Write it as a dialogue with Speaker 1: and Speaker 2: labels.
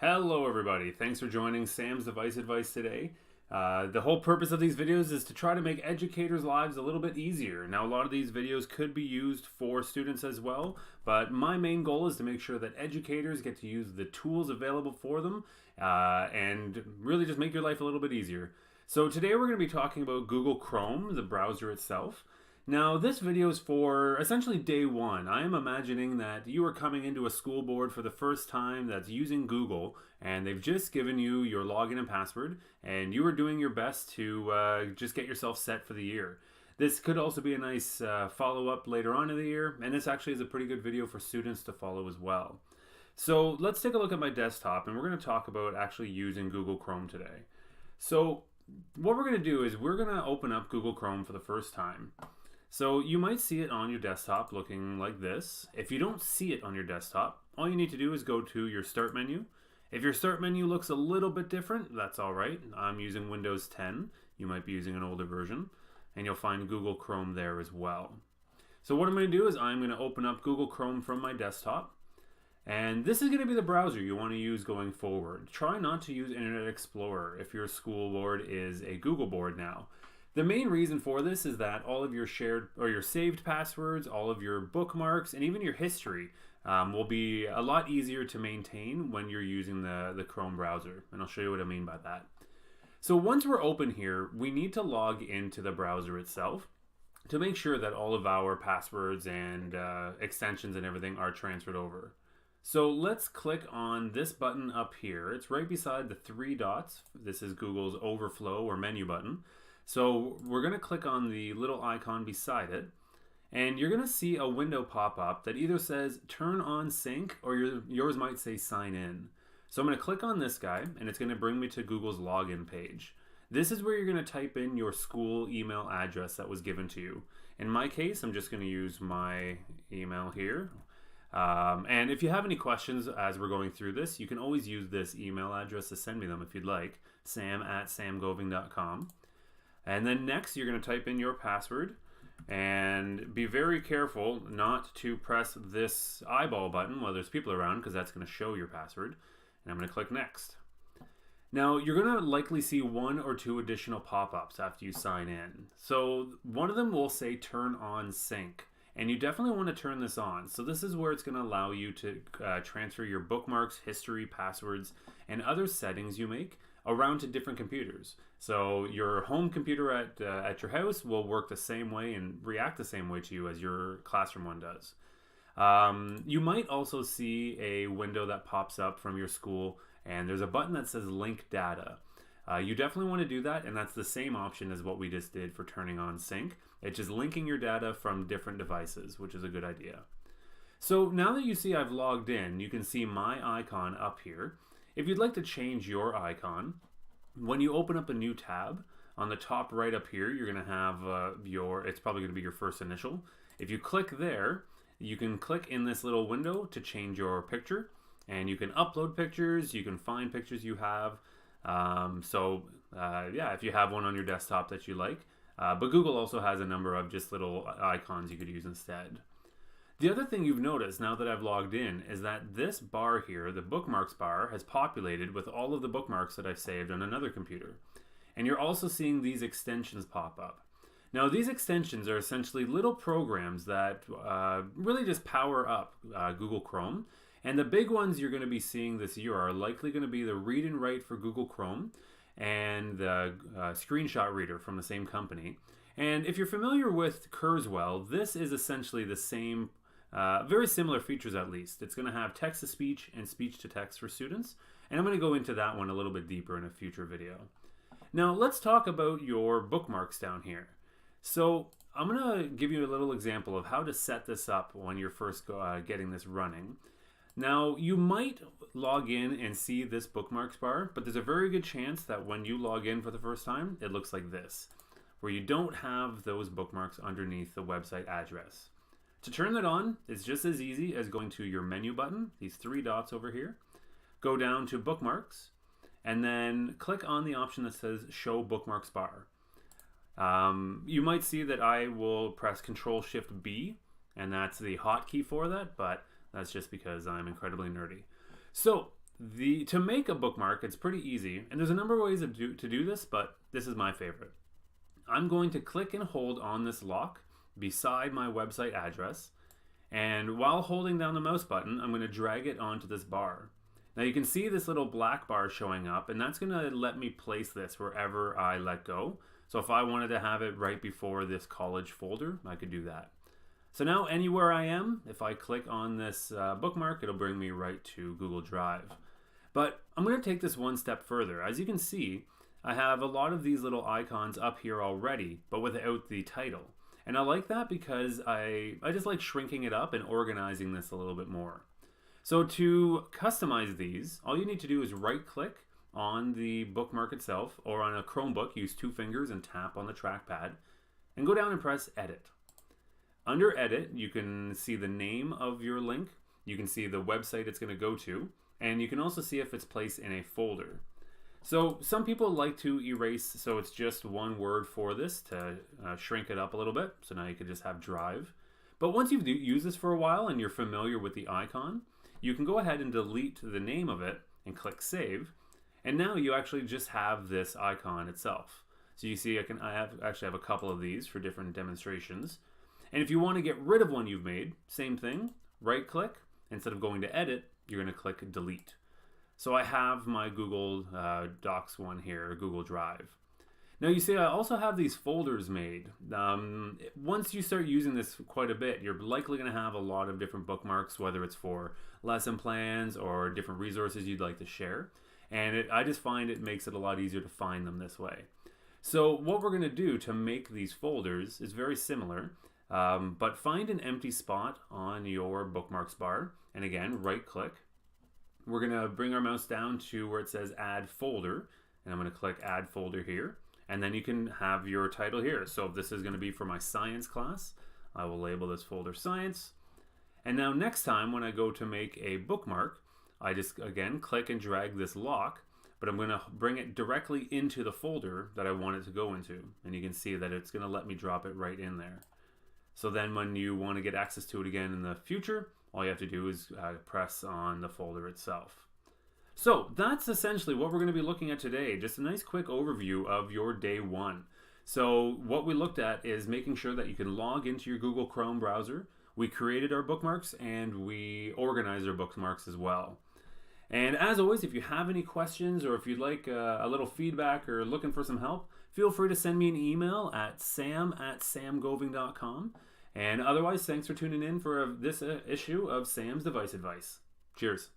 Speaker 1: Hello everybody, thanks for joining Sam's Device Advice today. The whole purpose of these videos is to try to make educators' lives a little bit easier. Now a lot of these videos could be used for students as well, but my main goal is to make sure that educators get to use the tools available for them and really just make your life a little bit easier. So today we're going to be talking about Google Chrome, the browser itself. Now, this video is for essentially day one. I am imagining that you are coming into a school board for the first time that's using Google, and they've just given you your login and password, and you are doing your best to just get yourself set for the year. This could also be a nice follow-up later on in the year, and this actually is a pretty good video for students to follow as well. So let's take a look at my desktop, and we're going to talk about actually using Google Chrome today. So what we're going to do is we're going to open up Google Chrome for the first time. So you might see it on your desktop looking like this. If you don't see it on your desktop, all you need to do is go to your Start menu. If your Start menu looks a little bit different, that's all right. I'm using Windows 10. You might be using an older version, and you'll find Google Chrome there as well. So what I'm going to do is I'm going to open up Google Chrome from my desktop, and this is going to be the browser you want to use going forward. Try not to use Internet Explorer if your school board is a Google board now. The main reason for this is that all of your shared or your saved passwords, all of your bookmarks, and even your history will be a lot easier to maintain when you're using the Chrome browser. And I'll show you what I mean by that. So once we're open here, we need to log into the browser itself to make sure that all of our passwords and extensions and everything are transferred over. So let's click on this button up here. It's right beside the three dots. This is Google's overflow or menu button. So we're going to click on the little icon beside it, and you're going to see a window pop up that either says turn on sync or yours might say sign in. So I'm going to click on this guy, and it's going to bring me to Google's login page. This is where you're going to type in your school email address that was given to you. In my case, I'm just going to use my email here. And if you have any questions as we're going through this, you can always use this email address to send me them if you'd like, sam@samgoving.com. And then next, you're going to type in your password, and be very careful not to press this eyeball button while there's people around, because that's going to show your password. And I'm going to click next. Now, you're going to likely see one or two additional pop-ups after you sign in. So one of them will say turn on sync, and you definitely want to turn this on. So this is where it's going to allow you to transfer your bookmarks, history, passwords, and other settings you make around to different computers. So your home computer at your house will work the same way and react the same way to you as your classroom one does. You might also see a window that pops up from your school, and there's a button that says link data. You definitely want to do that, and that's the same option as what we just did for turning on sync. It's just linking your data from different devices, which is a good idea. So now that you see I've logged in, you can see my icon up here. If you'd like to change your icon, when you open up a new tab, on the top right up here, you're going to have it's probably going to be your first initial. If you click there, you can click in this little window to change your picture, and you can upload pictures, you can find pictures you have. Yeah, if you have one on your desktop that you like. But Google also has a number of just little icons you could use instead. The other thing you've noticed now that I've logged in is that this bar here, the bookmarks bar, has populated with all of the bookmarks that I've saved on another computer. And you're also seeing these extensions pop up. Now these extensions are essentially little programs that really just power up Google Chrome. And the big ones you're going to be seeing this year are likely going to be the Read and Write for Google Chrome and the Screenshot Reader from the same company. And if you're familiar with Kurzweil, this is essentially the same very similar features at least. It's going to have text-to-speech and speech-to-text for students, and I'm going to go into that one a little bit deeper in a future video. Now let's talk about your bookmarks down here. So I'm going to give you a little example of how to set this up when you're first getting this running. Now you might log in and see this bookmarks bar, but there's a very good chance that when you log in for the first time, it looks like this, where you don't have those bookmarks underneath the website address. To turn that on, it's just as easy as going to your menu button, these three dots over here, go down to bookmarks, and then click on the option that says show bookmarks bar. You might see that I will press Control-Shift-B, and that's the hotkey for that, but that's just because I'm incredibly nerdy. So To make a bookmark, it's pretty easy, and there's a number of ways to do this, but this is my favorite. I'm going to click and hold on this lock beside my website address, and while holding down the mouse button, I'm going to drag it onto this bar. Now you can see this little black bar showing up, and that's going to let me place this wherever I let go. So if I wanted to have it right before this college folder, I could do that. So now anywhere I am, if I click on this bookmark, it'll bring me right to Google Drive. But I'm going to take this one step further. As you can see, I have a lot of these little icons up here already, but without the title. And I like that because I just like shrinking it up and organizing this a little bit more. So to customize these, all you need to do is right click on the bookmark itself, or on a Chromebook, use 2 fingers and tap on the trackpad, and go down and press edit. Under edit, you can see the name of your link, you can see the website it's going to go to, and you can also see if it's placed in a folder. So some people like to erase, so it's just one word for this to shrink it up a little bit. So now you could just have drive. But once you've used this for a while and you're familiar with the icon, you can go ahead and delete the name of it and click save. And now you actually just have this icon itself. So you see I actually have a couple of these for different demonstrations. And if you want to get rid of one you've made, same thing, right click. Instead of going to edit, you're going to click delete. So I have my Google Docs one here, Google Drive. Now you see I also have these folders made. Once you start using this quite a bit, you're likely going to have a lot of different bookmarks, whether it's for lesson plans or different resources you'd like to share. And I just find it makes it a lot easier to find them this way. So what we're going to do to make these folders is very similar, but find an empty spot on your bookmarks bar, and again, right click. We're going to bring our mouse down to where it says add folder, and I'm going to click add folder here, and then you can have your title here. So if this is going to be for my science class, I will label this folder science. And now next time when I go to make a bookmark, I just again click and drag this lock, but I'm going to bring it directly into the folder that I want it to go into, and you can see that it's going to let me drop it right in there. So then when you want to get access to it again in the future, all you have to do is press on the folder itself. So that's essentially what we're going to be looking at today. Just a nice quick overview of your day one. So what we looked at is making sure that you can log into your Google Chrome browser. We created our bookmarks and we organized our bookmarks as well. And as always, if you have any questions or if you'd like a little feedback or looking for some help, feel free to send me an email at sam@samgoving.com. And otherwise, thanks for tuning in for this issue of Sam's Device Advice. Cheers.